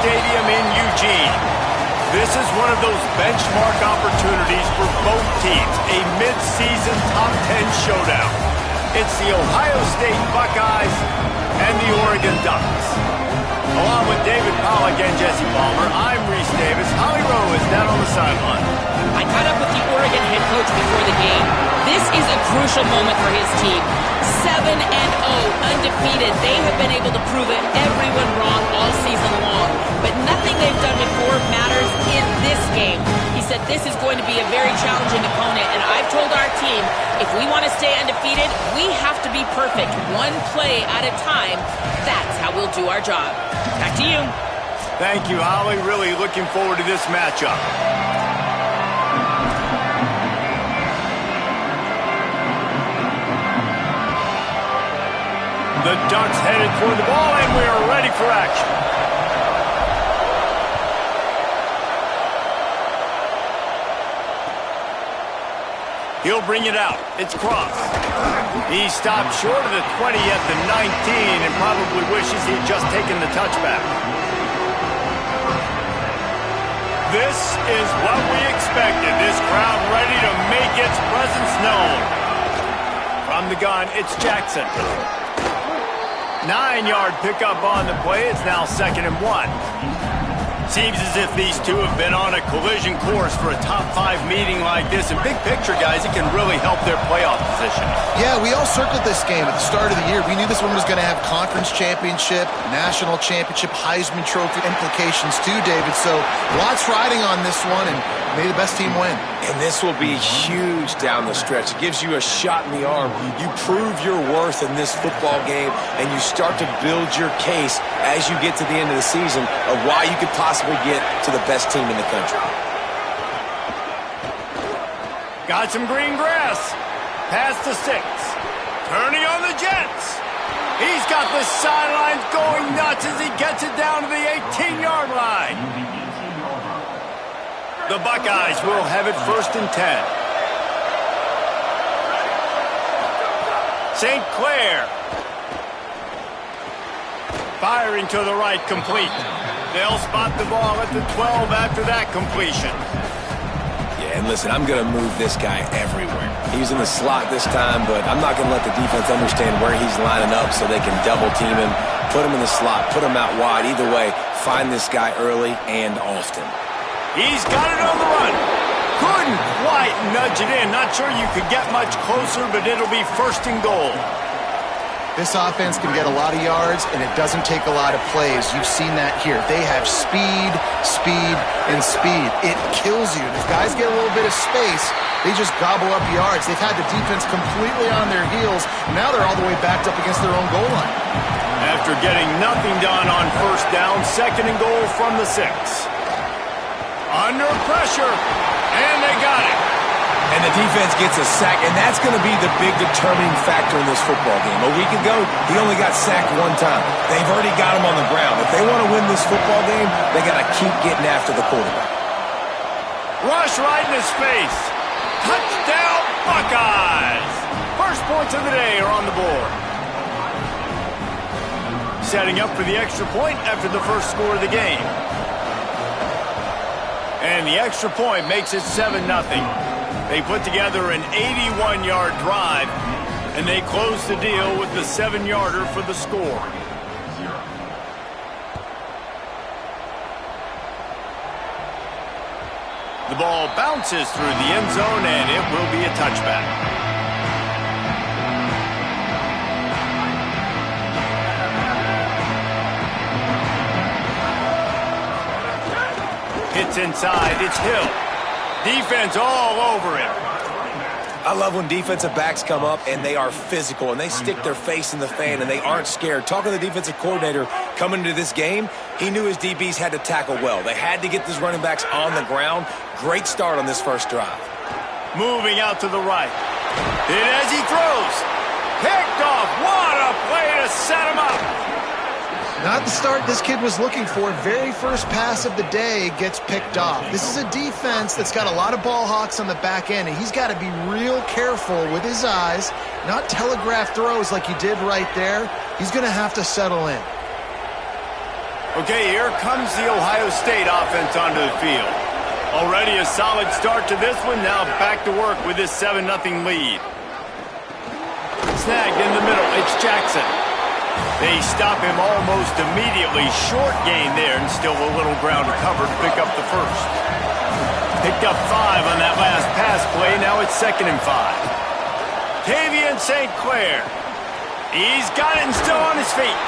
Stadium in Eugene. This is one of those benchmark opportunities for both teams, a mid-season top 10 showdown. It's the Ohio State Buckeyes and the Oregon Ducks. Along with David Pollack and Jesse Palmer, I'm Reese Davis. Holly Rowe is down on the sideline. I caught up with the Oregon head coach before the game. This is a crucial moment for his team. 7-0, undefeated. They have been able to prove everyone wrong all season long. But nothing they've done before matters in this game. He said this is going to be a very challenging opponent, and I've told our team, if we want to stay undefeated, we have to be perfect, one play at a time. That's how we'll do our job. Back to you. Thank you, Holly. Really looking forward to this matchup. The Ducks headed for the ball, and we are ready for action. He'll bring it out. It's Cross. He stopped short of the 20 at the 19 and probably wishes he'd just taken the touchback. This is what we expected. This crowd ready to make its presence known. From the gun, it's Jackson. 9-yard pickup on the play. It's now 2nd and 1. Seems as if these two have been on a collision course for a top-5 meeting like this. And big picture, guys, it can really help their playoff position. Yeah, we all circled this game at the start of the year. We knew this one was going to have conference championship, national championship, Heisman Trophy implications too, David. So lots riding on this one, and may the best team win. And this will be huge down the stretch. It gives you a shot in the arm. You prove your worth in this football game, and you start to build your case as you get to the end of the season of why you could possibly get to the best team in the country. Got some green grass. Past the 6. Turning on the Jets. He's got the sidelines going nuts as he gets it down to the 18-yard line. The Buckeyes will have it 1st and 10. St. Clair. Firing to the right, complete. They'll spot the ball at the 12 after that completion. Yeah, and listen, I'm going to move this guy everywhere. He's in the slot this time, but I'm not going to let the defense understand where he's lining up so they can double team him, put him in the slot, put him out wide. Either way, find this guy early and often. He's got it on the run. Couldn't quite nudge it in. Not sure you could get much closer, but it'll be 1st and goal. This offense can get a lot of yards, and it doesn't take a lot of plays. You've seen that here. They have speed, speed, and speed. It kills you. If guys get a little bit of space, they just gobble up yards. They've had the defense completely on their heels. Now they're all the way backed up against their own goal line. After getting nothing done on 1st down, 2nd and goal from the 6. Under pressure, and they got it. And the defense gets a sack, and that's going to be the big determining factor in this football game. A week ago, he only got sacked 1 time. They've already got him on the ground. If they want to win this football game, they got to keep getting after the quarterback. Rush right in his face. Touchdown, Buckeyes. First points of the day are on the board. Setting up for the extra point after the first score of the game. And the extra point makes it 7-0. They put together an 81-yard drive, and they close the deal with the 7-yarder for the score. The ball bounces through the end zone, and it will be a touchback. Hits inside, it's Hill. Defense all over him. I love when defensive backs come up and they are physical and they stick their face in the fan and they aren't scared. Talking to the defensive coordinator coming into this game, he knew his DBs had to tackle well. They had to get these running backs on the ground. Great start on this first drive. Moving out to the right. And as he throws, picked off. What a play to set him up. Not the start this kid was looking for. Very first pass of the day gets picked off. This is a defense that's got a lot of ball hawks on the back end, and he's got to be real careful with his eyes, not telegraph throws like he did right there. He's going to have to settle in. Okay, here comes the Ohio State offense onto the field. Already a solid start to this one. Now back to work with this 7-0 lead. Snagged in the middle. It's Jackson. They stop him almost immediately. Short gain there, and still a little ground to cover to pick up the first. Picked up 5 on that last pass play. Now it's 2nd and 5. Tavian St. Clair. He's got it and still on his feet.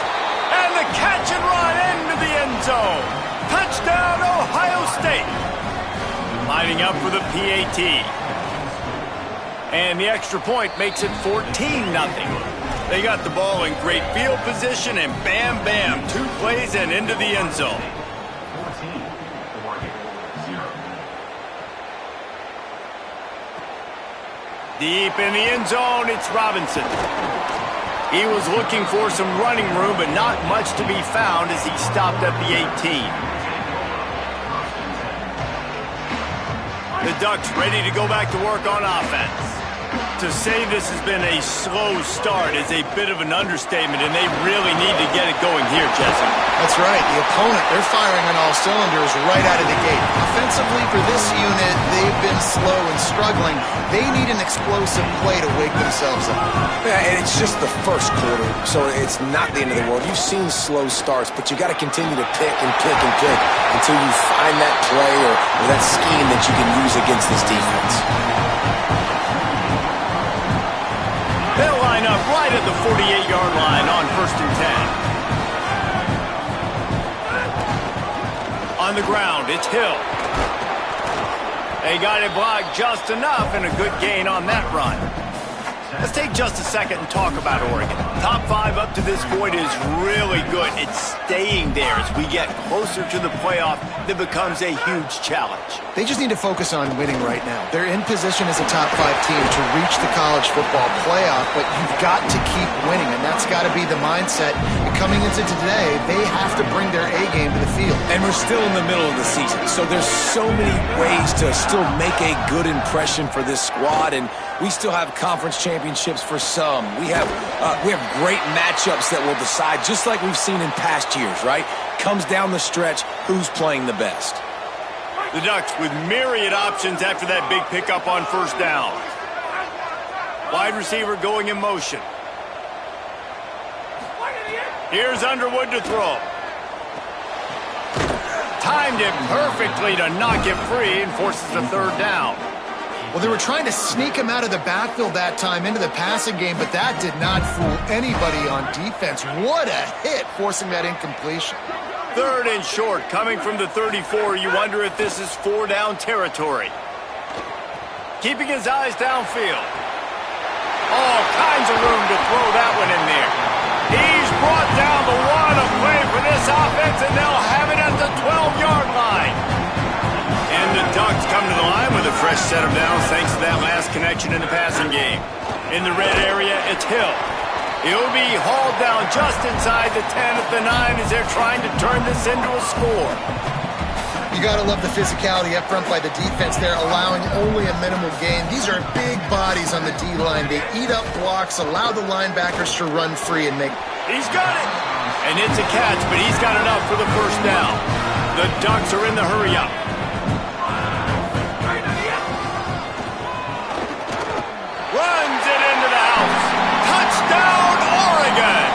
And the catch and run into the end zone. Touchdown, Ohio State. Lining up for the PAT. And the extra point makes it 14-0. They got the ball in great field position, and bam, bam, 2 plays and into the end zone. Deep in the end zone, it's Robinson. He was looking for some running room, but not much to be found as he stopped at the 18. The Ducks ready to go back to work on offense. To say this has been a slow start is a bit of an understatement, and they really need to get it going here, Jesse. That's right. The opponent, they're firing on all cylinders right out of the gate. Offensively, for this unit, they've been slow and struggling. They need an explosive play to wake themselves up. Yeah, and it's just the first quarter, so it's not the end of the world. You've seen slow starts, but you got to continue to pick and pick and pick until you find that play or that scheme that you can use against this defense. They'll line up right at the 48-yard line on 1st and 10. On the ground, it's Hill. They got it blocked just enough, and a good gain on that run. Let's take just a second and talk about Oregon. Top 5 up to this point is really good. It's staying there as we get closer to the playoff. That becomes a huge challenge. They just need to focus on winning right now. They're in position as a top 5 team to reach the college football playoff, but you've got to keep winning, and that's got to be the mindset. And coming into today, they have to bring their A game to the field. And we're still in the middle of the season, so there's so many ways to still make a good impression for this squad, and we still have conference championships for some. We have great matchups that will decide, just like we've seen in past years, right? Comes down the stretch, who's playing the best. The Ducks with myriad options after that big pickup on 1st down. Wide receiver going in motion. Here's Underwood to throw. Timed it perfectly to knock it free and forces a 3rd down. Well, they were trying to sneak him out of the backfield that time into the passing game, but that did not fool anybody on defense. What a hit, forcing that incompletion. 3rd and short, coming from the 34. You wonder if this is 4-down territory. Keeping his eyes downfield. All kinds of room to throw that one in there. He's brought down the one, a play for this offense, and they'll have it at the 12-yard line. And the Ducks come to the line with a fresh set of downs thanks to that last connection in the passing game. In the red area, it's Hill. He'll be hauled down just inside the 10 at the 9 as they're trying to turn this into a score. You got to love the physicality up front by the defense there, allowing only a minimal gain. These are big bodies on the D-line. They eat up blocks, allow the linebackers to run free and make... He's got it! And it's a catch, but he's got enough for the 1st down. The Ducks are in the hurry-up. Runs it into the house. Touchdown, Oregon!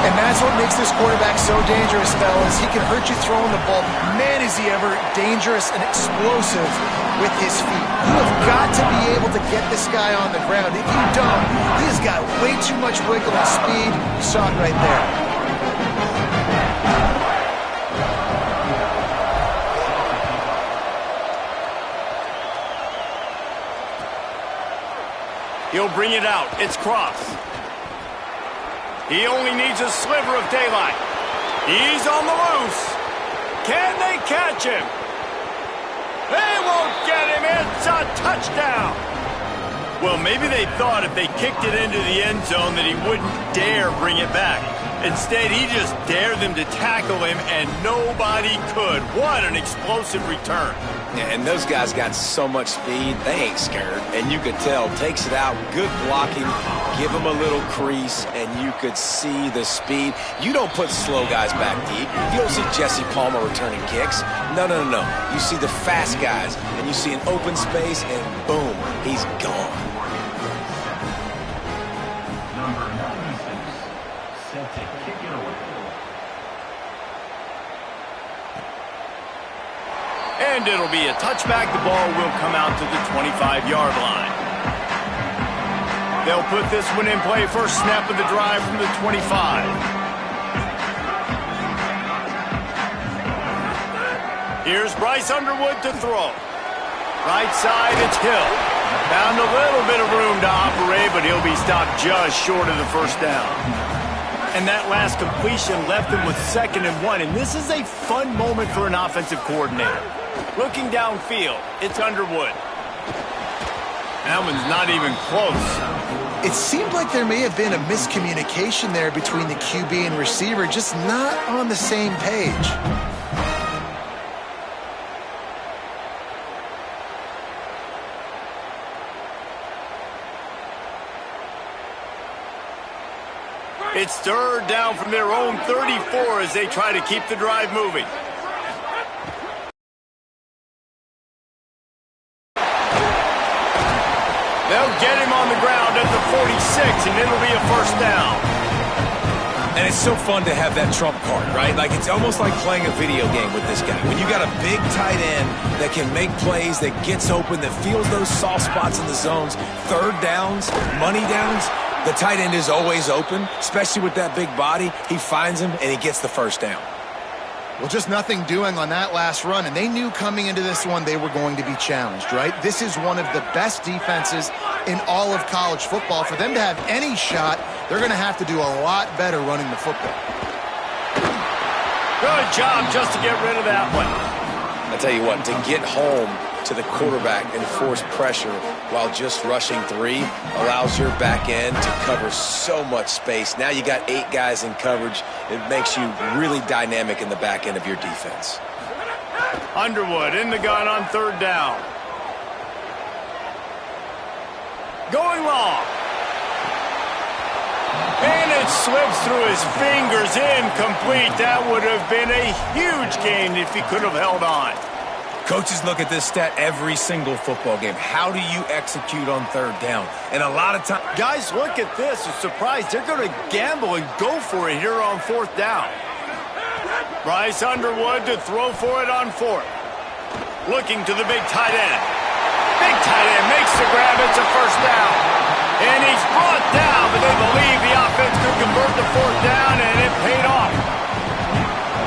And that's what makes this quarterback so dangerous, fellas. He can hurt you throwing the ball. Man, is he ever dangerous and explosive with his feet. You have got to be able to get this guy on the ground. If you don't, he's got way too much wiggle and speed. You saw it right there. He'll bring it out. It's Cross. He only needs a sliver of daylight. He's on the loose. Can they catch him? They won't get him. It's a touchdown. Well, maybe they thought if they kicked it into the end zone that he wouldn't dare bring it back. Instead, he just dared them to tackle him, and nobody could. What an explosive return. Yeah, and those guys got so much speed, they ain't scared. And you could tell, takes it out, good blocking, give him a little crease, and you could see the speed. You don't put slow guys back deep. You don't see Jesse Palmer returning kicks. No. You see the fast guys, and you see an open space, and boom, he's gone. And it'll be a touchback. The ball will come out to the 25-yard line. They'll put this one in play. First snap of the drive from the 25. Here's Bryce Underwood to throw. Right side, it's Hill. Found a little bit of room to operate, but he'll be stopped just short of the first down. And that last completion left him with 2nd and 1. And this is a fun moment for an offensive coordinator. Looking downfield, it's Underwood. That one's not even close. It seemed like there may have been a miscommunication there between the QB and receiver, just not on the same page. It's 3rd down from their own 34 as they try to keep the drive moving. They'll get him on the ground at the 46, and it'll be a first down. And it's so fun to have that trump card, right? Like, it's almost like playing a video game with this guy. When you got a big tight end that can make plays, that gets open, that feels those soft spots in the zones, 3rd downs, money downs, the tight end is always open, especially with that big body. He finds him, and he gets the first down. Well, just nothing doing on that last run, and they knew coming into this one they were going to be challenged, right? This is one of the best defenses in all of college football. For them to have any shot, they're going to have to do a lot better running the football. Good job just to get rid of that one. I tell you what, to get home to the quarterback and force pressure while just rushing 3 allows your back end to cover so much space. Now you got 8 guys in coverage. It makes you really dynamic in the back end of your defense. Underwood in the gun on 3rd down. Going long. And it slips through his fingers, incomplete. That would have been a huge gain if he could have held on. Coaches look at this stat every single football game. How do you execute on 3rd down? And a lot of times, guys, look at this. A surprise. They're going to gamble and go for it here on 4th down. Bryce Underwood to throw for it on 4th. Looking to the big tight end. Big tight end makes the grab. It's a first down. And he's brought down, but they believe the offense could convert the 4th down, and it paid off.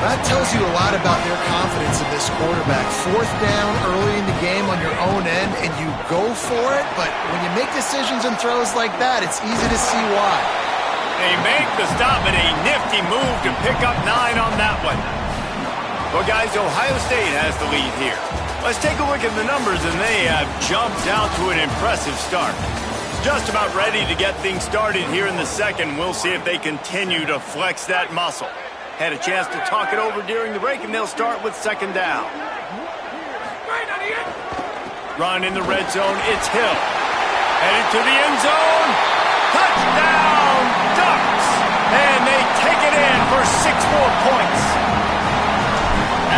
That tells you a lot about their confidence in this quarterback. 4th down early in the game on your own end, and you go for it, but when you make decisions and throws like that, it's easy to see why. They make the stop, and a nifty move to pick up 9 on that one. Well, guys, Ohio State has the lead here. Let's take a look at the numbers, and they have jumped out to an impressive start. Just about ready to get things started here in the 2nd. We'll see if they continue to flex that muscle. Had a chance to talk it over during the break, and they'll start with 2nd down. Run in the red zone, it's Hill. Headed to the end zone. Touchdown, Ducks! And they take it in for 6 more points.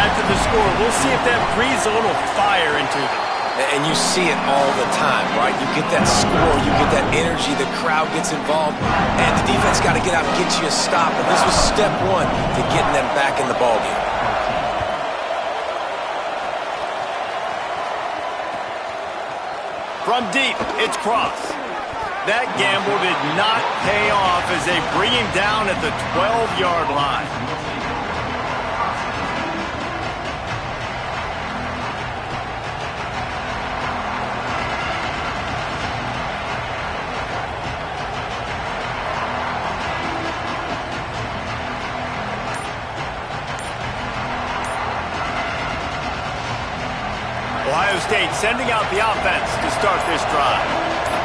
After the score, we'll see if that breathes a little fire into them. and you see it all the time, right? You get that score, you get that energy, the crowd gets involved, and the defense got to get out and get you a stop. And this was step one to getting them back in the ballgame. From deep, it's Cross. That gamble did not pay off as they bring him down at the 12-yard line. Ohio State sending out the offense to start this drive.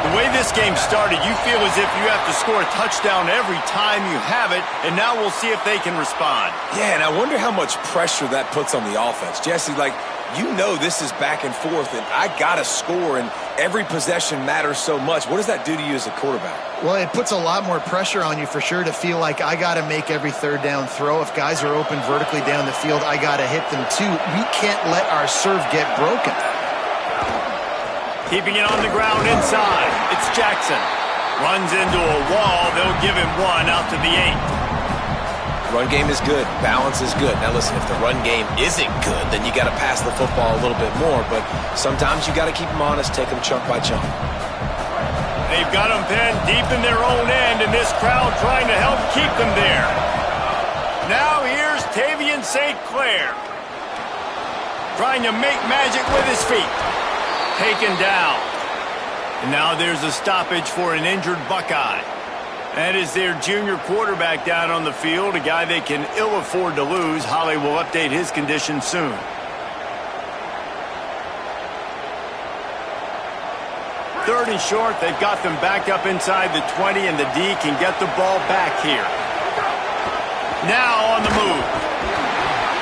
The way this game started, you feel as if you have to score a touchdown every time you have it, and now we'll see if they can respond. Yeah, and I wonder how much pressure that puts on the offense. Jesse, like, you know this is back and forth, and I got to score, and every possession matters so much. What does that do to you as a quarterback? Well, it puts a lot more pressure on you for sure to feel like I got to make every third down throw. If guys are open vertically down the field, I got to hit them too. We can't let our serve get broken. Keeping it on the ground inside. It's Jackson. Runs into a wall. They'll give him one out to the 8. Run game is good. Balance is good. Now listen, if the run game isn't good, then you got to pass the football a little bit more. But sometimes you got to keep them honest, take them chunk by chunk. They've got them pinned deep in their own end, and this crowd trying to help keep them there. Now here's Tavian St. Clair. Trying to make magic with his feet. Taken down. And now there's a stoppage for an injured Buckeye. That is their junior quarterback down on the field, a guy they can ill afford to lose. Holly will update his condition soon. Third and short, they've got them back up inside the 20, and the D can get the ball back here. Now on the move.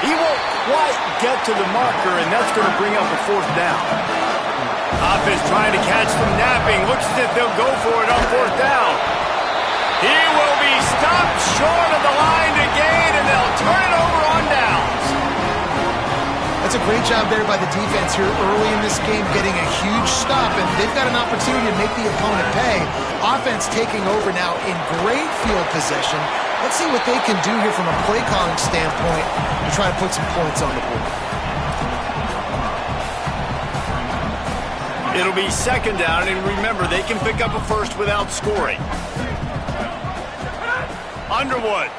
He won't quite get to the marker, and that's going to bring up a fourth down. Offense trying to catch them napping. Looks as if they'll go for it on fourth down. He will be stopped short of the line to gain, and they'll turn it over on downs. That's a great job there by the defense here early in this game, getting a huge stop, and they've got an opportunity to make the opponent pay. Offense taking over now in great field possession. Let's see what they can do here from a play calling standpoint to try to put some points on the board. It'll be second down, and remember, they can pick up a first without scoring. Underwood,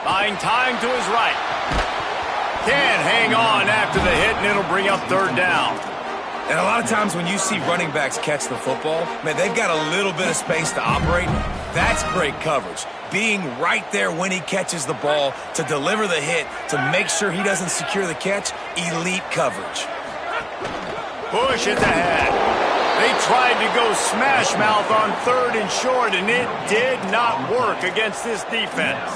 buying time to his right. Can't hang on after the hit, and it'll bring up third down. And a lot of times when you see running backs catch the football, man, they've got a little bit of space to operate. That's great coverage. Being right there when he catches the ball to deliver the hit, to make sure he doesn't secure the catch, elite coverage. Push it ahead. They tried to go smash mouth on third and short, and it did not work against this defense.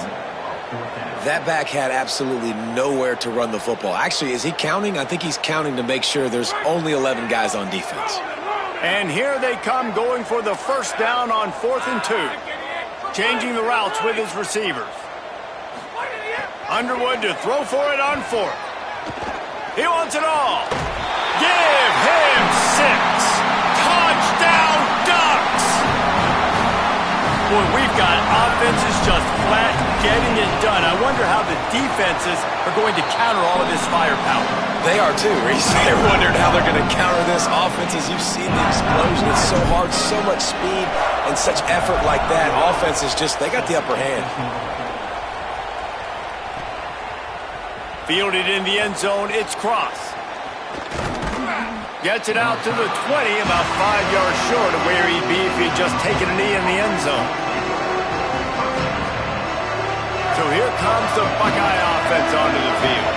That back had absolutely nowhere to run the football. Actually, is he counting? I think he's counting to make sure there's only 11 guys on defense. And here they come going for the first down on 4th and 2. Changing the routes with his receivers. Underwood to throw for it on 4th. He wants it all. Give him 6. Touchdown Ducks! Boy, we've got offenses just flat getting it done. I wonder how the defenses are going to counter all of this firepower. They are too, Reese. They're wondering how they're going to counter this offense. As you've seen the explosion, it's so hard, so much speed, and such effort like that. Offense is just, they got the upper hand. Fielded in the end zone, it's Cross. Gets it out to the 20, about 5 yards short of where he'd be if he'd just taken a knee in the end zone. So here comes the Buckeye offense onto the field.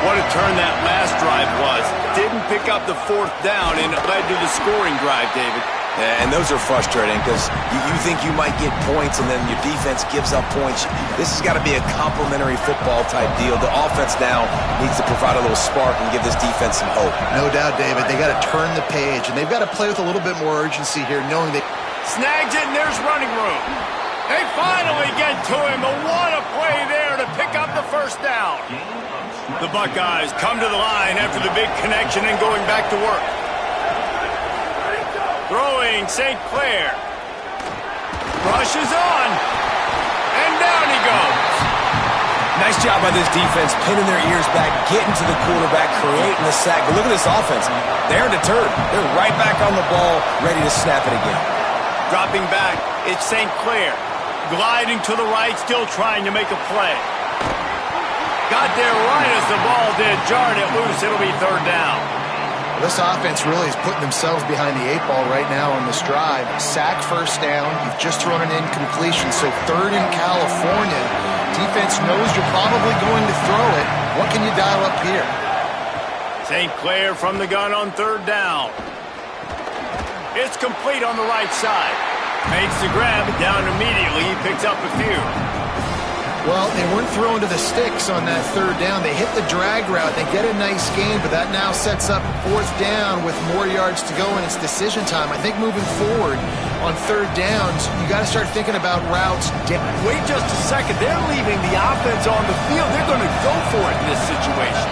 What a turn that last drive was. Didn't pick up the 4th down, and it led to the scoring drive, David. Yeah, and those are frustrating because you think you might get points and then your defense gives up points. This has got to be a complementary football type deal. The offense now needs to provide a little spark and give this defense some hope. No doubt, David. They got to turn the page, and they've got to play with a little bit more urgency here, knowing they... Snags it, and there's running room. They finally get to him, but what a play there to pick up the first down. The Buckeyes come to the line after the big connection and going back to work. Throwing St. Clair. Rushes on. And down he goes. Nice job by this defense, pinning their ears back, getting to the quarterback, creating the sack. But look at this offense. They're deterred. They're right back on the ball, ready to snap it again. Dropping back, it's St. Clair. Gliding to the right, still trying to make a play. Got there right as the ball did. Jarred it loose. It'll be third down. This offense really is putting themselves behind the 8 ball right now on this drive. Sack first down. You've just thrown an incompletion, so third in California. Defense knows you're probably going to throw it. What can you dial up here? St. Clair from the gun on third down. It's complete on the right side. Makes the grab, down immediately. He picks up a few. Well, they weren't throwing to the sticks on that third down. They hit the drag route. They get a nice gain, but that now sets up fourth down with more yards to go, and it's decision time. I think moving forward on third downs, you got to start thinking about routes. Wait just a second. They're leaving the offense on the field. They're going to go for it in this situation.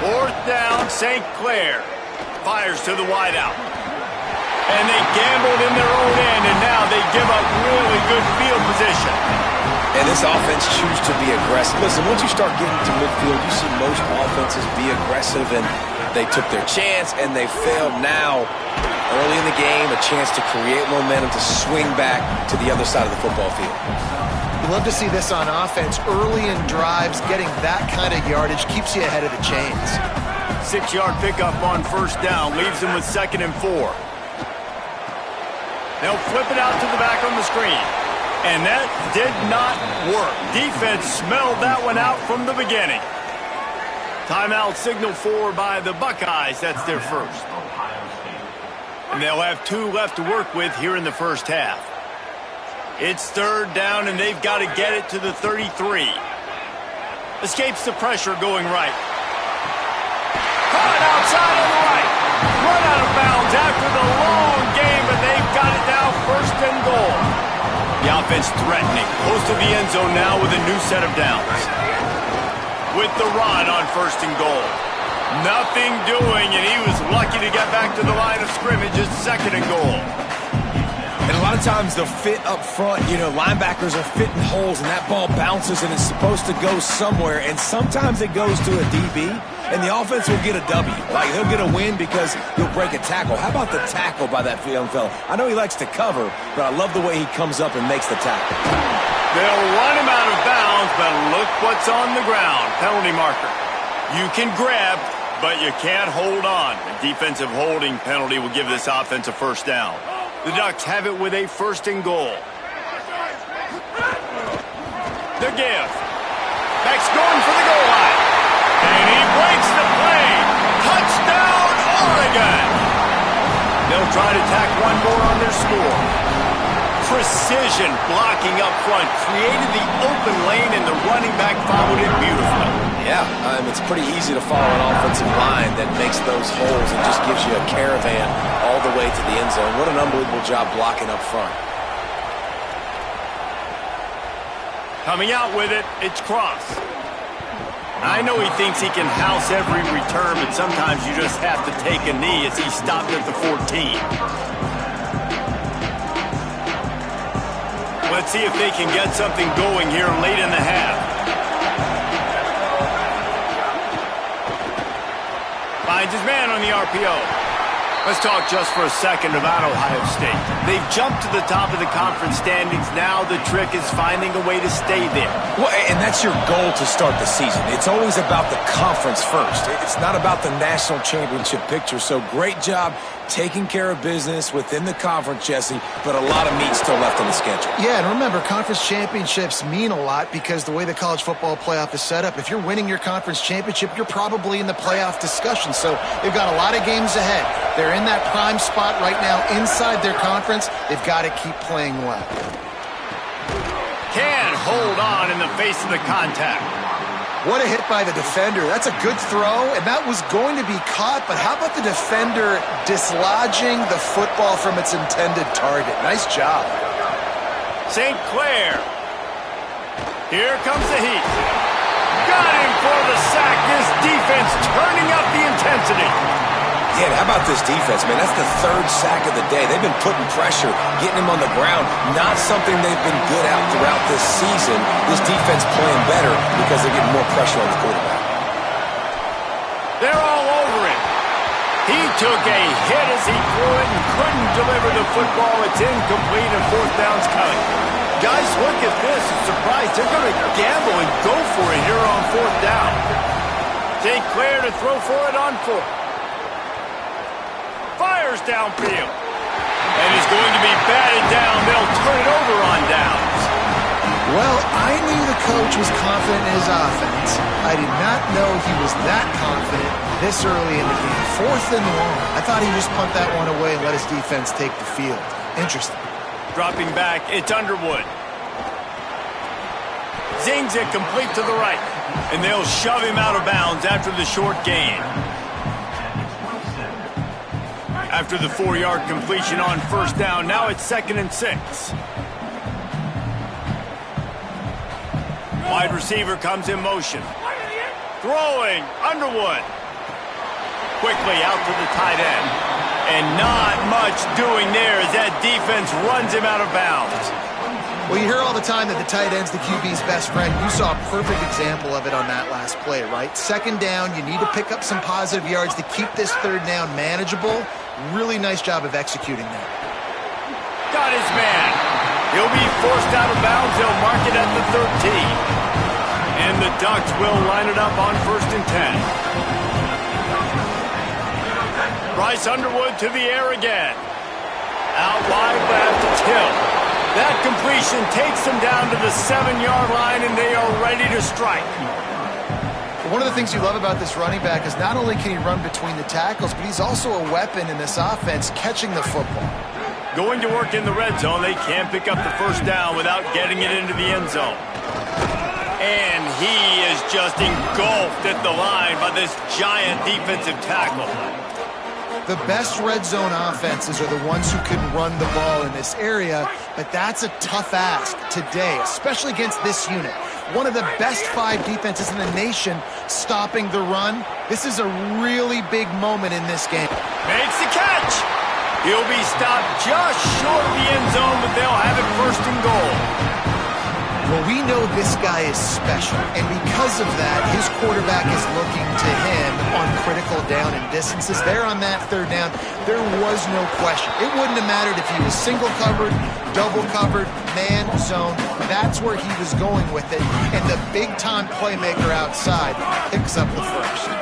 Fourth down, St. Clair. Fires to the wideout. And they gambled in their own end, and now they give up really good field position. And this offense chooses to be aggressive. Listen, once you start getting to midfield, you see most offenses be aggressive, and they took their chance, and they failed. Now, early in the game, a chance to create momentum to swing back to the other side of the football field. You love to see this on offense. Early in drives, getting that kind of yardage keeps you ahead of the chains. 6-yard pickup on first down, leaves them with 2nd and 4. They'll flip it out to the back on the screen. And that did not work. Defense smelled that one out from the beginning. Timeout signal for by the Buckeyes. That's their first. And they'll have 2 left to work with here in the first half. It's third down, and they've got to get it to the 33. Escapes the pressure going right. Caught outside on the right. Run out of bounds after the long game, but they've got it now 1st and goal. The offense threatening. Close to the end zone now with a new set of downs. With the run on 1st and goal. Nothing doing, and he was lucky to get back to the line of scrimmage at 2nd and goal. And a lot of times the fit up front, linebackers are fitting holes, and that ball bounces, and it's supposed to go somewhere, and sometimes it goes to a DB, and the offense will get a W. Like, he'll get a win because he'll break a tackle. How about the tackle by that young fella? I know he likes to cover, but I love the way he comes up and makes the tackle. They'll run him out of bounds, but look what's on the ground. Penalty marker. You can grab, but you can't hold on. A defensive holding penalty will give this offense a first down. The Ducks have it with a 1st and goal. The give. Beck's going for the goal line. And he breaks the play. Touchdown, Oregon. They'll try to tack one more on their score. Precision blocking up front. Created the open lane, and the running back followed it beautifully. Yeah, it's pretty easy to follow an offensive line that makes those holes and just gives you a caravan all the way to the end zone. What an unbelievable job blocking up front. Coming out with it, it's Cross. I know he thinks he can house every return, but sometimes you just have to take a knee as he stopped at the 14. Let's see if they can get something going here late in the half. Finds his man on the RPO. Let's talk just for a second about Ohio State. They've jumped to the top of the conference standings. Now the trick is finding a way to stay there. Well, and that's your goal to start the season. It's always about the conference first. It's not about the national championship picture. So great job taking care of business within the conference, Jesse, but a lot of meat still left on the schedule. Yeah, and remember, conference championships mean a lot because the way the college football playoff is set up, if you're winning your conference championship, you're probably in the playoff discussion. So they've got a lot of games ahead. They're in that prime spot right now inside their conference. They've got to keep playing well. Can't hold on in the face of the contact. What a hit by the defender. That's a good throw, and that was going to be caught, but how about the defender dislodging the football from its intended target? Nice job. St. Clair. Here comes the heat. Got him for the sack. This defense turning up the intensity. Yeah, how about this defense, man? That's the 3rd sack of the day. They've been putting pressure, getting him on the ground. Not something they've been good at throughout this season. This defense playing better because they're getting more pressure on the quarterback. They're all over him. He took a hit as he threw it and couldn't deliver the football. It's incomplete and 4th down's coming. Guys, look at this. I'm surprised. They're going to gamble and go for it here on 4th down. St. Clair to throw for it on 4th. Fires downfield. And he's going to be batted down. They'll turn it over on downs. Well, I knew the coach was confident in his offense. I did not know he was that confident this early in the game. 4th and long. I thought he just punt that one away and let his defense take the field. Interesting. Dropping back, it's Underwood. Zings it complete to the right. And they'll shove him out of bounds after the short gain. After the 4-yard completion on first down, now it's 2nd and 6. Wide receiver comes in motion. Throwing, Underwood. Quickly out to the tight end. And not much doing there as that defense runs him out of bounds. Well, you hear all the time that the tight end's the QB's best friend. You saw a perfect example of it on that last play, right? 2nd down, you need to pick up some positive yards to keep this 3rd down manageable. Really nice job of executing that. Got his man. He'll be forced out of bounds. They'll mark it at the 13. And the Ducks will line it up on 1st and 10. Bryce Underwood to the air again. Out wide left, it's Hill. That completion takes them down to the 7-yard line, and they are ready to strike. One of the things you love about this running back is not only can he run between the tackles, but he's also a weapon in this offense catching the football. Going to work in the red zone, they can't pick up the 1st down without getting it into the end zone. And he is just engulfed at the line by this giant defensive tackle. The best red zone offenses are the ones who can run the ball in this area, but that's a tough ask today, especially against this unit. One of the best 5 defenses in the nation stopping the run. This is a really big moment in this game. Makes the catch. He'll be stopped just short of the end zone, but they'll have it 1st and goal. Well, we know this guy is special, and because of that, his quarterback is looking to him on critical down and distances. There on that 3rd down, there was no question. It wouldn't have mattered if he was single covered, double covered, man zone. That's where he was going with it, and the big-time playmaker outside picks up the 1st.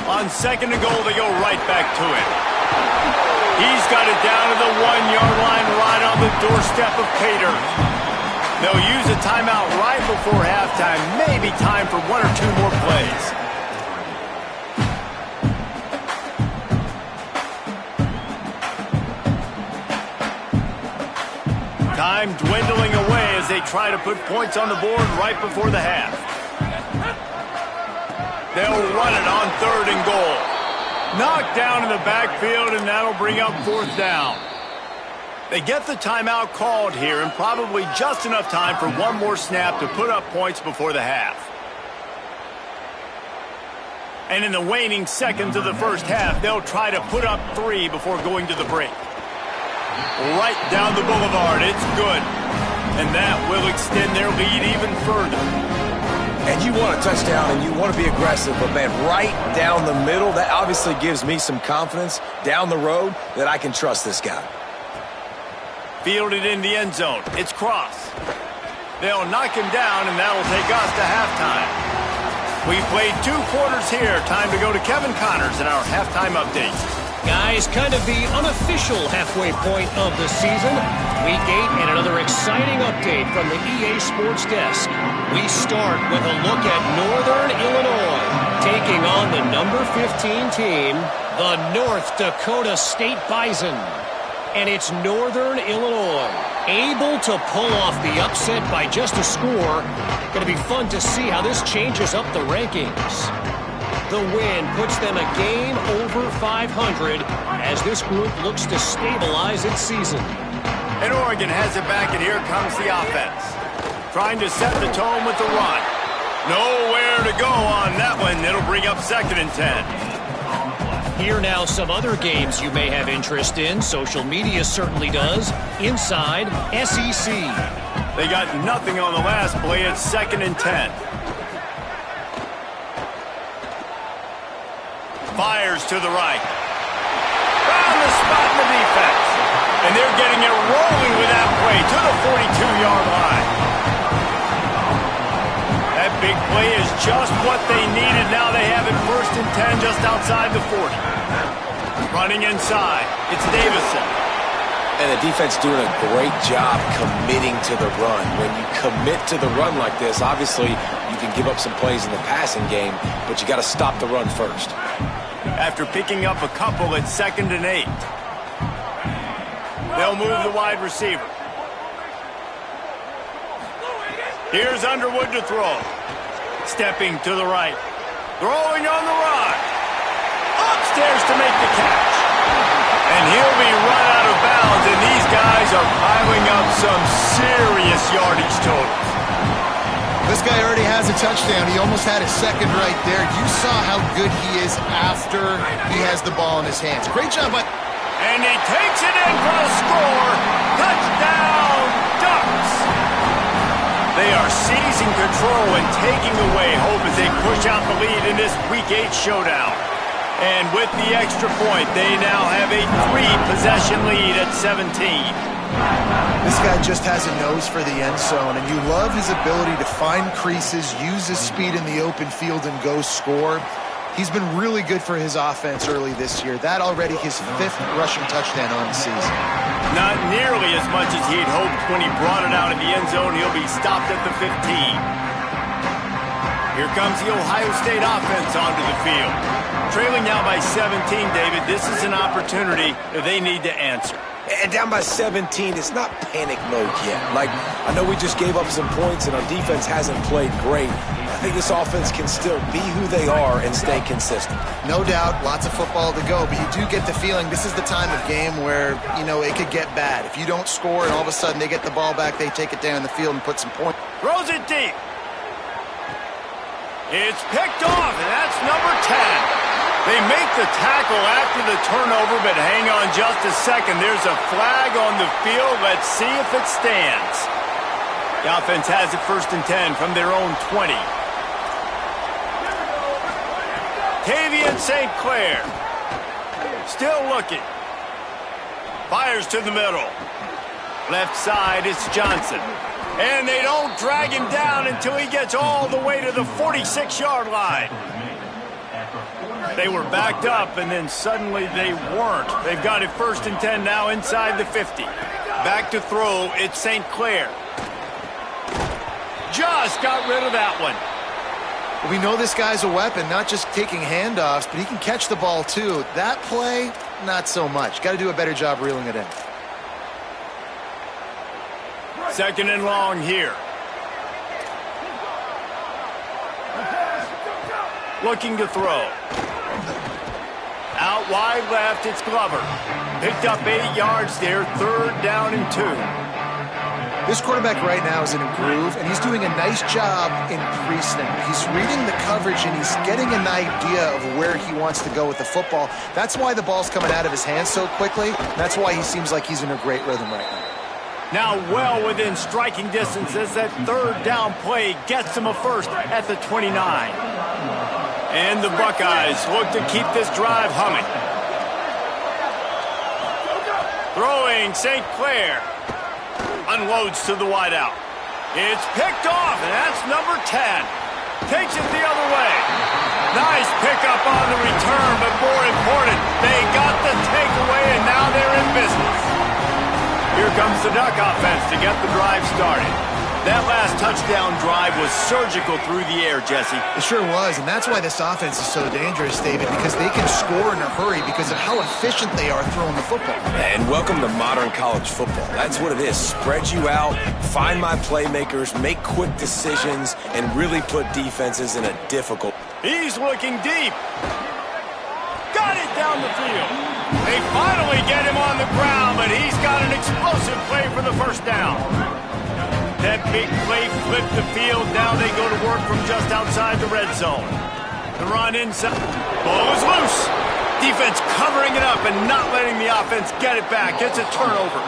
On 2nd and goal, they go right back to it. He's got it down to the 1-yard line, right on the doorstep of Cater. They'll use a timeout right before halftime. Maybe time for 1 or 2 more plays. Time dwindling away as they try to put points on the board right before the half. They'll run it on 3rd and goal. Knocked down in the backfield, and that'll bring up 4th down. They get the timeout called here, and probably just enough time for 1 more snap to put up points before the half. And in the waning seconds of the 1st half, they'll try to put up 3 before going to the break. Right down the boulevard, it's good. And that will extend their lead even further. And you want a touchdown and you want to be aggressive, but man, right down the middle, that obviously gives me some confidence down the road that I can trust this guy. Fielded in the end zone. It's Cross. They'll knock him down, and that'll take us to halftime. We've played 2 quarters here. Time to go to Kevin Connors in our halftime update. Guys, kind of the unofficial halfway point of the season. Week 8 and another exciting update from the EA Sports Desk. We start with a look at Northern Illinois, taking on the number 15 team, the North Dakota State Bison. And it's Northern Illinois, able to pull off the upset by just a score. Going to be fun to see how this changes up the rankings. The win puts them a game over 500 as this group looks to stabilize its season. And Oregon has it back, and here comes the offense. Trying to set the tone with the run. Nowhere to go on that one. It'll bring up 2nd and 10. Here now some other games you may have interest in. Social media certainly does. Inside SEC. They got nothing on the last play. It's 2nd and 10. Fires to the right. Found the spot in the defense. And they're getting it rolling with that play to the 42-yard line. That big play is just what they needed. Now they have it 1st and 10 just outside the 40. Running inside. It's Davison. And the defense doing a great job committing to the run. When you commit to the run like this, obviously you can give up some plays in the passing game, but you got to stop the run first. After picking up a couple at 2nd and 8. They'll move the wide receiver. Here's Underwood to throw. Stepping to the right. Throwing on the run. Upstairs to make the catch. And he'll be run out of bounds, and these guys are piling up some serious yardage totals. This guy already has a touchdown. He almost had his second right there. You saw how good he is after he has the ball in his hands. Great job by... And he takes it in for a score. Touchdown, Ducks. They are seizing control and taking away hope as they push out the lead in this Week 8 showdown. And with the extra point, they now have a 3-possession lead at 17. This guy just has a nose for the end zone, and you love his ability to find creases, use his speed in the open field, and go score. He's been really good for his offense early this year. That already his 5th rushing touchdown on the season. Not nearly as much as he'd hoped when he brought it out of the end zone. He'll be stopped at the 15. Here comes the Ohio State offense onto the field. Trailing now by 17, David. This is an opportunity that they need to answer. And down by 17, it's not panic mode yet. Like, I know we just gave up some points and our defense hasn't played great. I think this offense can still be who they are and stay consistent. No doubt, lots of football to go, but you do get the feeling this is the time of game where, you know, it could get bad. If you don't score and all of a sudden they get the ball back, they take it down the field and put some points. Throws it deep. It's picked off, and that's number 10. They make the tackle after the turnover, but hang on just a second. There's a flag on the field. Let's see if it stands. The offense has it 1st and 10 from their own 20. Tavian St. Clair. Still looking. Fires to the middle. Left side, it's Johnson. And they don't drag him down until he gets all the way to the 46-yard line. They were backed up, and then suddenly they weren't. They've got it 1st and 10 now inside the 50. Back to throw, it's St. Clair. Just got rid of that one. We know this guy's a weapon, not just taking handoffs, but he can catch the ball too. That play, not so much. Got to do a better job reeling it in. 2nd and long here. Looking to throw. Out wide left, it's Glover. Picked up 8 yards there, 3rd down and 2. This quarterback right now is in a groove, and he's doing a nice job in pre-snap. He's reading the coverage, and he's getting an idea of where he wants to go with the football. That's why the ball's coming out of his hands so quickly. That's why he seems like he's in a great rhythm right now. Now well within striking distance as that 3rd down play gets him a first at the 29. And the Buckeyes look to keep this drive humming. Throwing St. Clair. Unloads to the wideout. It's picked off, and that's number 10. Takes it the other way. Nice pickup on the return, but more important, they got the takeaway, and now they're in business. Here comes the Duck offense to get the drive started. That last touchdown drive was surgical through the air, Jesse. It sure was, and that's why this offense is so dangerous, David, because they can score in a hurry because of how efficient they are throwing the football. And welcome to modern college football. That's what it is. Spread you out, find my playmakers, make quick decisions, and really put defenses in a difficult... He's looking deep. Got it down the field. They finally get him on the ground, but he's got an explosive play for the first down. That big play flipped the field. Now they go to work from just outside the red zone. The run inside. Ball is loose. Defense covering it up and not letting the offense get it back. It's a turnover.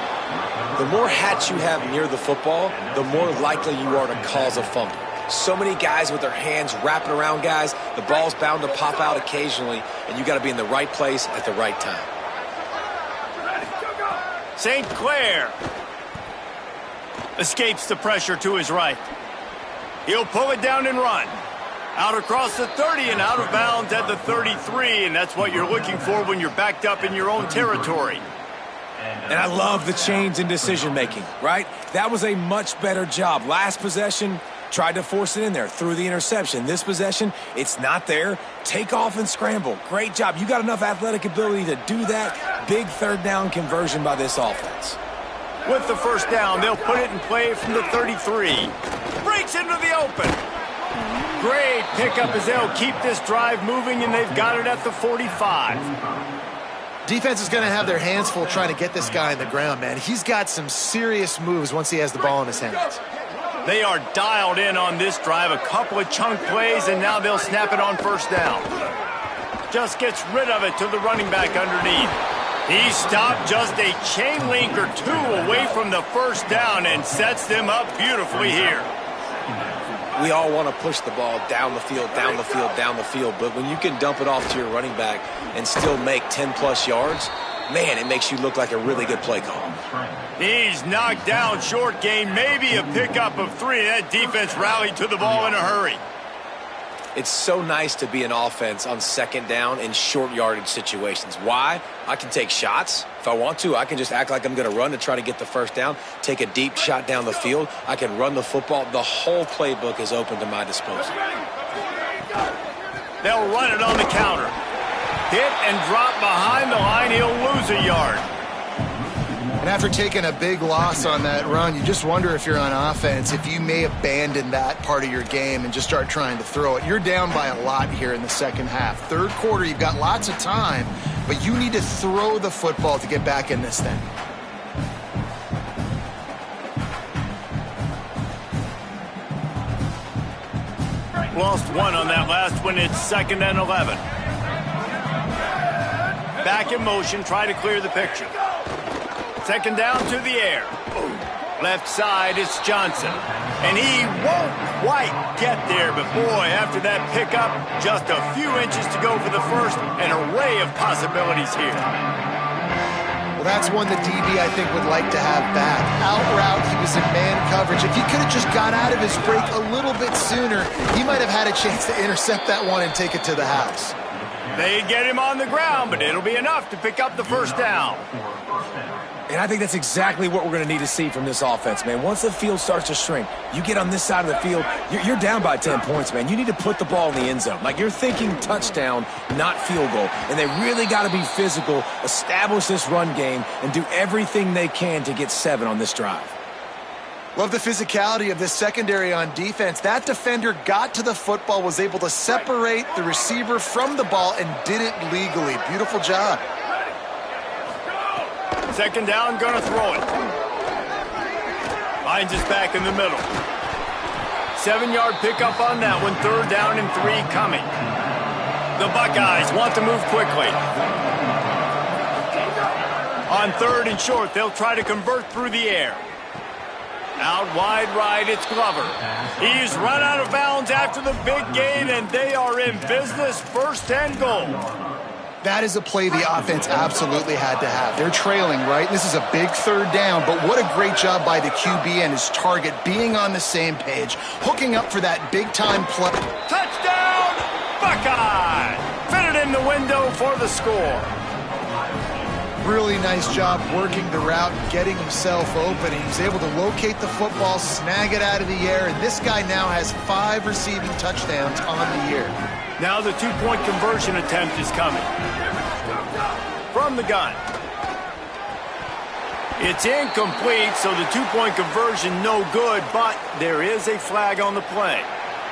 The more hats you have near the football, the more likely you are to cause a fumble. So many guys with their hands wrapping around guys, the ball's bound to pop out occasionally, and you got to be in the right place at the right time. St. Clair escapes the pressure to his right. He'll pull it down and run. Out across the 30 and out of bounds at the 33, and that's what you're looking for when you're backed up in your own territory. And I love the change in decision-making, right? That was a much better job. Last possession, tried to force it in there, threw the interception. This possession, it's not there. Take off and scramble. Great job. You got enough athletic ability to do that. Big third down conversion by this offense. With the first down, they'll put it in play from the 33. Breaks into the open. Great pickup as they'll keep this drive moving, and they've got it at the 45. Defense is going to have their hands full trying to get this guy on the ground, man. He's got some serious moves once he has the ball in his hands. They are dialed in on this drive. A couple of chunk plays, and now they'll snap it on first down. Just gets rid of it to the running back underneath. He stopped just a chain link or two away from the first down and sets them up beautifully here. We all want to push the ball down the field, down the field, down the field. But when you can dump it off to your running back and still make 10-plus yards, man, it makes you look like a really good play call. He's knocked down short gain, maybe a pickup of 3. That defense rallied to the ball in a hurry. It's so nice to be an offense on second down in short yardage situations. Why? I can take shots. If I want to, I can just act like I'm going to run to try to get the first down, take a deep shot down the field. I can run the football. The whole playbook is open to my disposal. They'll run it on the counter. Hit and drop behind the line. He'll lose a yard. And after taking a big loss on that run, you just wonder if you're on offense, if you may abandon that part of your game and just start trying to throw it. You're down by a lot here in the second half. Third quarter, you've got lots of time, but you need to throw the football to get back in this thing. Lost one on that last one. It's 2nd and 11. Back in motion, try to clear the picture. Second down to the air. Left side, it's Johnson. And he won't quite get there, but boy, after that pickup, just a few inches to go for the first. An array of possibilities here. Well, that's one the DB, I think, would like to have back. Out route, he was in man coverage. If he could have just got out of his break a little bit sooner, he might have had a chance to intercept that one and take it to the house. They get him on the ground, but it'll be enough to pick up the first down. And I think that's exactly what we're going to need to see from this offense, man. Once the field starts to shrink, you get on this side of the field, you're down by 10 points, man. You need to put the ball in the end zone. Like, you're thinking touchdown, not field goal. And they really got to be physical, establish this run game, and do everything they can to get 7 on this drive. Love the physicality of this secondary on defense. That defender got to the football, was able to separate the receiver from the ball, and did it legally. Beautiful job. Second down, gonna throw it. Finds us back in the middle. 7-yard pickup on that one. 3rd down and 3 coming. The Buckeyes want to move quickly. On 3rd and short, they'll try to convert through the air. Out wide right, it's Glover. He's run out of bounds after the big gain, and they are in business. 1st and goal. That is a play the offense absolutely had to have. They're trailing, right? This is a big 3rd down, but what a great job by the QB and his target being on the same page, hooking up for that big-time play. Touchdown, Buckeye! Fitted in the window for the score. Really nice job working the route, getting himself open. He was able to locate the football, snag it out of the air, and this guy now has 5 receiving touchdowns on the year. Now the 2-point conversion attempt is coming. From the gun. It's incomplete, so the 2-point conversion no good, but there is a flag on the play.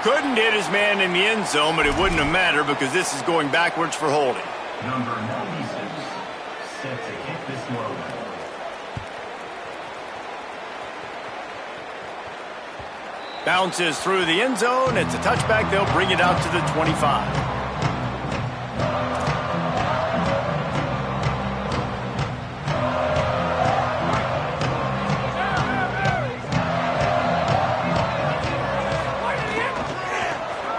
Couldn't hit his man in the end zone, but it wouldn't have mattered because this is going backwards for holding. Number 96, set to kick this one. Bounces through the end zone. It's a touchback. They'll bring it out to the 25.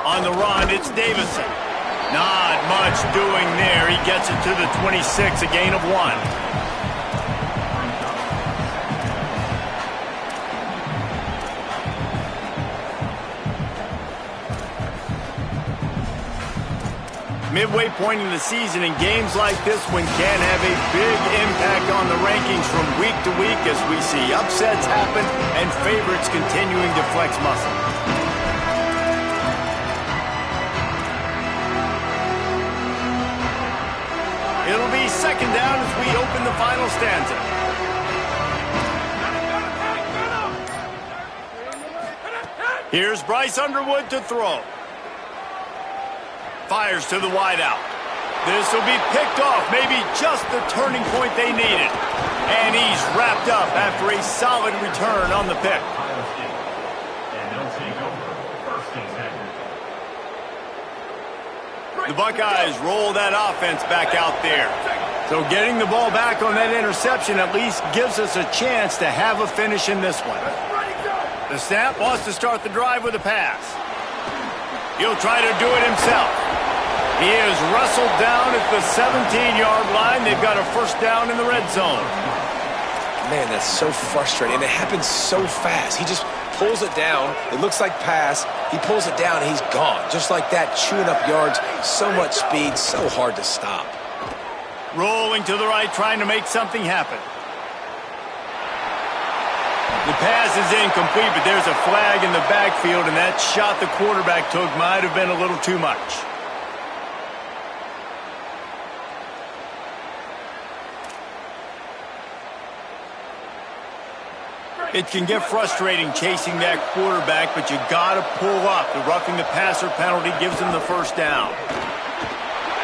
On the run, it's Davison. Not much doing there. He gets it to the 26, a gain of 1. midway point in the season, and games like this one can have a big impact on the rankings from week to week as we see upsets happen and favorites continuing to flex muscle. It'll be second down as we open the final stanza. Here's Bryce Underwood to throw. Fires to the wideout. This will be picked off, maybe just the turning point they needed. And he's wrapped up after a solid return on the pick. And they'll take over first and 10. The Buckeyes roll that offense back out there. So getting the ball back on that interception at least gives us a chance to have a finish in this one. The snap wants to start the drive with a pass. He'll try to do it himself. He is wrestled down at the 17-yard line. They've got a first down in the red zone. Man, that's so frustrating. And it happens so fast. He just pulls it down. It looks like pass. He pulls it down, and he's gone. Just like that, chewing up yards. So much speed, so hard to stop. Rolling to the right, trying to make something happen. The pass is incomplete, but there's a flag in the backfield, and that shot the quarterback took might have been a little too much. It can get frustrating chasing that quarterback, but you got to pull up. The roughing the passer penalty gives him the first down.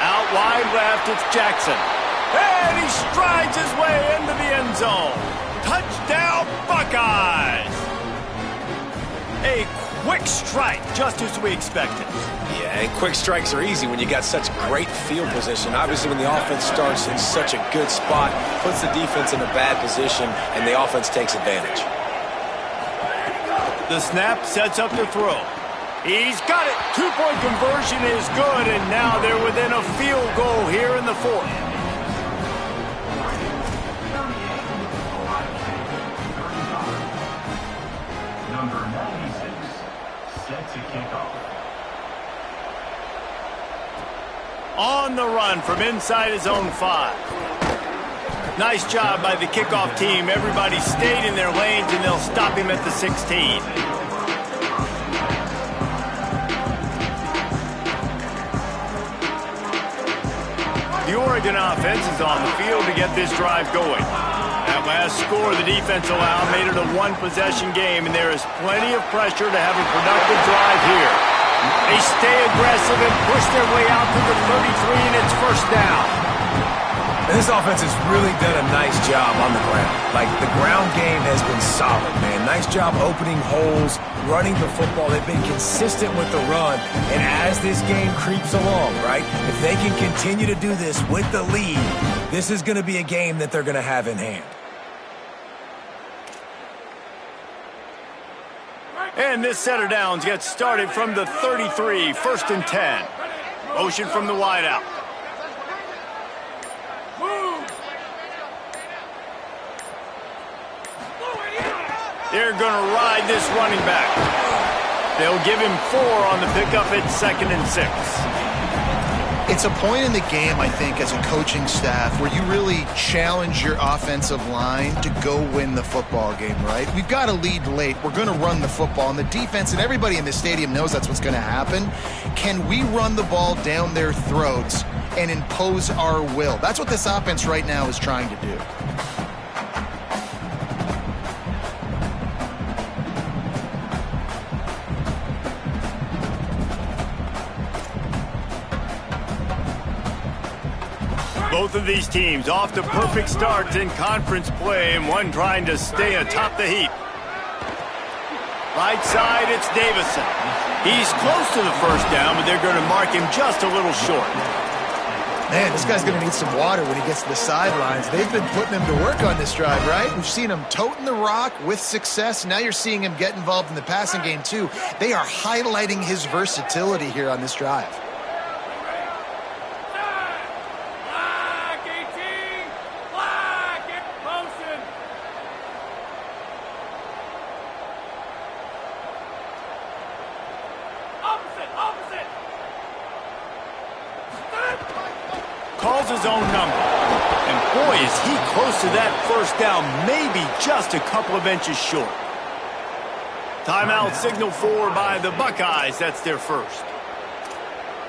Out wide left, it's Jackson. And he strides his way into the end zone. Touchdown, Buckeyes! A quick strike, just as we expected. Yeah, and quick strikes are easy when you got such great field position. Obviously, when the offense starts in such a good spot, puts the defense in a bad position, and the offense takes advantage. The snap sets up the throw. He's got it. Two-point conversion is good, and now they're within a field goal here in the fourth. Number 96, set to kick off. On the run from inside his own 5. Nice job by the kickoff team. Everybody stayed in their lanes, and they'll stop him at the 16. The Oregon offense is on the field to get this drive going. That last score the defense allowed made it a one-possession game, and there is plenty of pressure to have a productive drive here. They stay aggressive and push their way out to the 33, and it's first down. And this offense has really done a nice job on the ground. Like, the ground game has been solid, man. Nice job opening holes, running the football. They've been consistent with the run. And as this game creeps along, right, if they can continue to do this with the lead, this is going to be a game that they're going to have in hand. And this set of downs gets started from the 33, first and 10. Motion from the wideout. They're going to ride this running back. They'll give him 4 on the pickup at 2nd and 6. It's a point in the game, I think, as a coaching staff where you really challenge your offensive line to go win the football game, right? We've got to lead late. We're going to run the football, and the defense and everybody in the stadium knows that's what's going to happen. Can we run the ball down their throats and impose our will? That's what this offense right now is trying to do. Both of these teams off to perfect starts in conference play, and one trying to stay atop the heap. Right side, it's Davison. He's close to the first down, but they're going to mark him just a little short. Man, this guy's going to need some water when he gets to the sidelines. They've been putting him to work on this drive, right? We've seen him toting the rock with success. Now you're seeing him get involved in the passing game, too. They are highlighting his versatility here on this drive. his own number. And boy, is he close to that first down, maybe just a couple of inches short. Timeout signaled for by the Buckeyes. That's their first.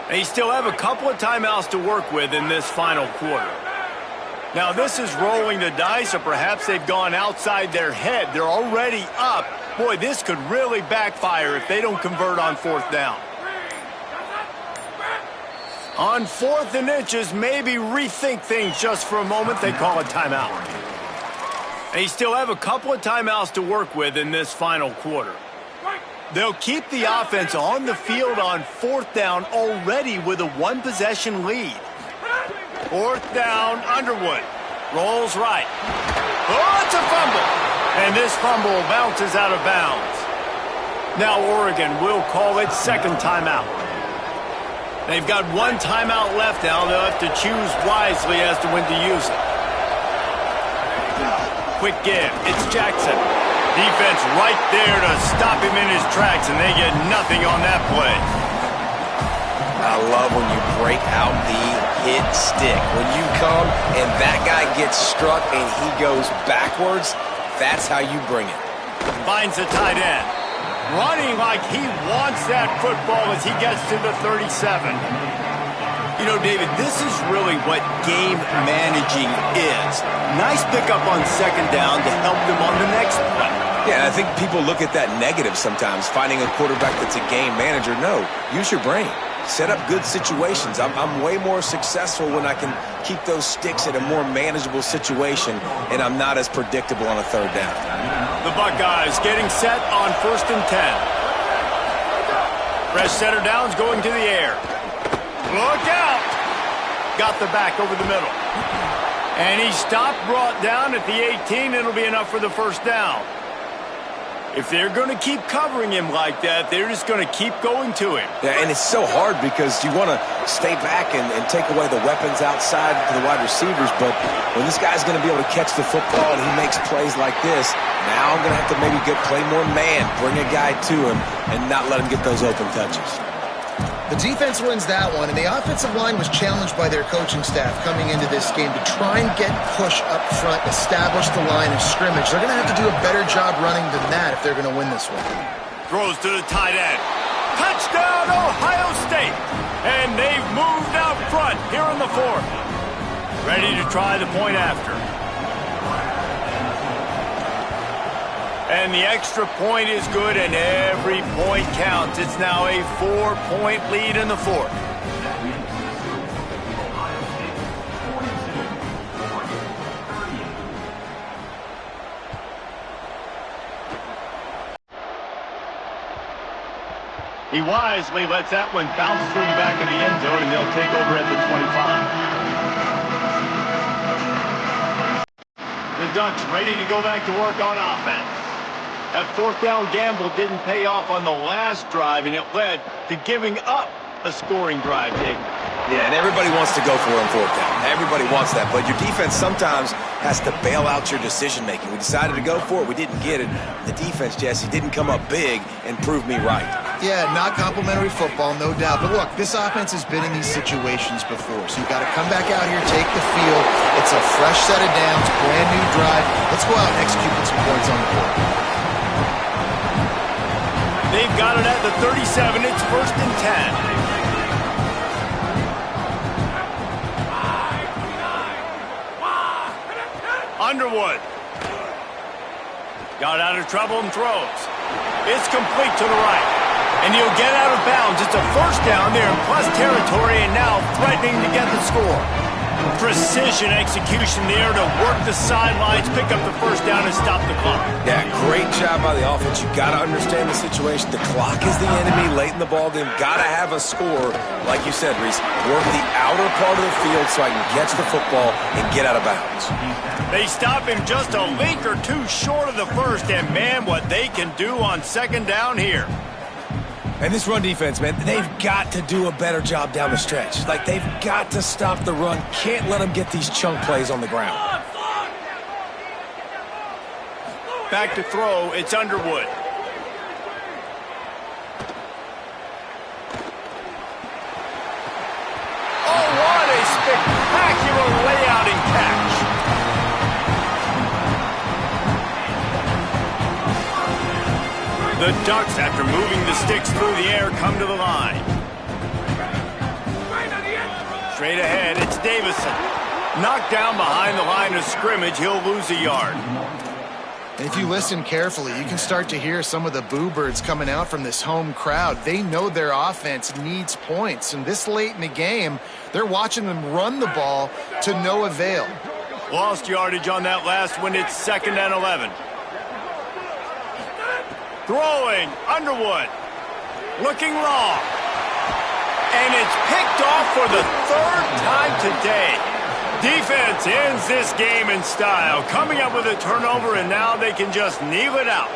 They still have a couple of timeouts to work with in this final quarter. Now, this is rolling the dice, or perhaps they've gone outside their head. They're already up. Boy, this could really backfire if they don't convert on fourth down. On 4th and inches, maybe rethink things just for a moment. They call a timeout. They still have a couple of timeouts to work with in this final quarter. They'll keep the offense on the field on 4th down already with a one-possession lead. 4th down, Underwood. Rolls right. Oh, it's a fumble. And this fumble bounces out of bounds. Now Oregon will call its second timeout. They've got one timeout left now. They'll have to choose wisely as to when to use it. Quick give. It's Jackson. Defense right there to stop him in his tracks, and they get nothing on that play. I love when you break out the hit stick. When you come and that guy gets struck and he goes backwards, that's how you bring it. Finds the tight end. Running like he wants that football as he gets to the 37. You know, David, this is really what game managing is. Nice pickup on second down to help them on the next play. Yeah, I think people look at that negative sometimes, finding a quarterback that's a game manager. No, use your brain. Set up good situations. I'm way more successful when I can keep those sticks in a more manageable situation, and I'm not as predictable on a third down. The Buckeyes getting set on 1st and 10. Fresh center downs going to the air. Look out! Got the back over the middle. And he stopped, brought down at the 18. It'll be enough for the first down. If they're going to keep covering him like that, they're just going to keep going to him. Yeah, and it's so hard because you want to stay back and take away the weapons outside to the wide receivers, but when this guy's going to be able to catch the football and he makes plays like this, now I'm going to have to maybe play more man, bring a guy to him, and not let him get those open touches. The defense wins that one, and the offensive line was challenged by their coaching staff coming into this game to try and get push up front, establish the line of scrimmage. They're going to have to do a better job running than that if they're going to win this one. Throws to the tight end. Touchdown, Ohio State! And they've moved out front here in the 4th. Ready to try the point after. And the extra point is good, and every point counts. It's now a 4-point lead in the 4th. He wisely lets that one bounce through the back of the end zone, and they'll take over at the 25. The Ducks ready to go back to work on offense. That 4th down gamble didn't pay off on the last drive, and it led to giving up a scoring drive, Jake. Yeah, and everybody wants to go for it on 4th down. Everybody wants that, but your defense sometimes has to bail out your decision-making. We decided to go for it. We didn't get it. The defense, Jesse, didn't come up big and prove me right. Yeah, not complimentary football, no doubt. But look, this offense has been in these situations before, so you've got to come back out here, take the field. It's a fresh set of downs, brand new drive. Let's go out and execute with some points on the board. They've got it at the 37. It's 1st and 10. Underwood. Got out of trouble and throws. It's complete to the right. And he'll get out of bounds. It's a first down there in plus territory, and now threatening to get the score. Precision execution there to work the sidelines, pick up the first down, and stop the clock. Yeah, great job by the offense. You got to understand the situation. The clock is the enemy late in the ball game. Got to have a score, like you said, Reese. Work the outer part of the field so I can catch the football and get out of bounds. They stop him just a link or two short of the first, and man, what they can do on second down here. And this run defense, man, they've got to do a better job down the stretch. Like, they've got to stop the run. Can't let them get these chunk plays on the ground. Back to throw, it's Underwood. Oh, what a spectacular The Ducks, after moving the sticks through the air, come to the line. Straight ahead, it's Davison. Knocked down behind the line of scrimmage, he'll lose a yard. And if you listen carefully, you can start to hear some of the boo birds coming out from this home crowd. They know their offense needs points, and this late in the game, they're watching them run the ball to no avail. Lost yardage on that last one. It's 2nd and 11. Throwing, Underwood. Looking long. And it's picked off for the 3rd time today. Defense ends this game in style, coming up with a turnover, and now they can just kneel it out.